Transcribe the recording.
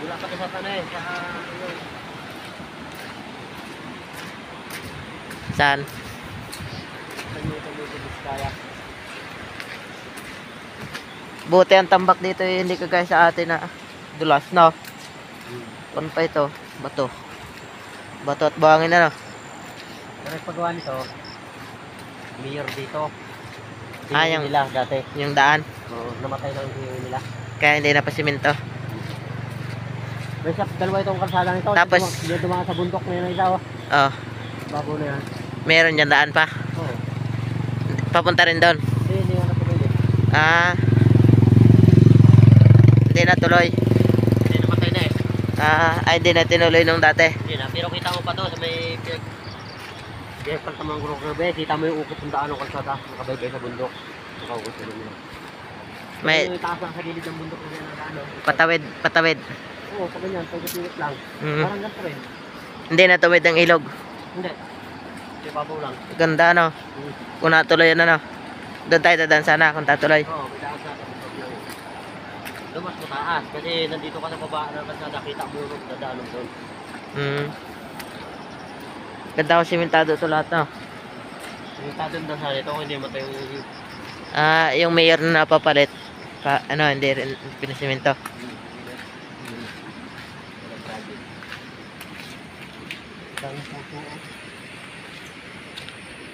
Wala pa to sa tanay. Saan? Kaya. Buti ang tambak dito hindi kagaya sa atin na dulas, no? Ano pa ito? Bato. Bato at buhangin na, no? Pero nagpagawa nito, mayor dito. Yung nila dati. yung daan. Oo, namatay lang yung nila. Kaya hindi na pa simento. Basta dalawa itong kalsada nito. Tapos, hindi dumaan sa bundok na yun isa, oh. Oh, Bago na yan. meron dyan daan pa. Oo. Papunta rin doon. Hindi nga natuloy eh. Ah, hindi na tuloy. Hindi namatay na eh. Ay hindi na tinuloy nung dati. Hindi na, pero kita mo pa to sa may palta mga gulong grabe. Kita mo yung ukot ng daan ng kalsada. Nakabaybay sa bundok. Nakaukot sa bundok. May May taas lang sa gilid ng bundok na yan ng ano. patawid. Oo, pa ganyan. Pagkatilit lang. Mm. Parang ganito rin. Hindi na tuwid ang ilog. Hindi. Hindi babaw lang. Ganda, no? Kung natuloy yan, ano? Doon tayo dadaan sana kung tatuloy. Oo, may taas na sa bundok lang. Doon mas mataas. Kasi nandito ka sa baba ng kalsada. Kita mo yung dadaan doon. Mm. Ganda ko simentado ito lahat, no? Yung tadon na sa nito, hindi matay yung Yung mayor na napapalit. Hindi rin pinasimento. Daming puso.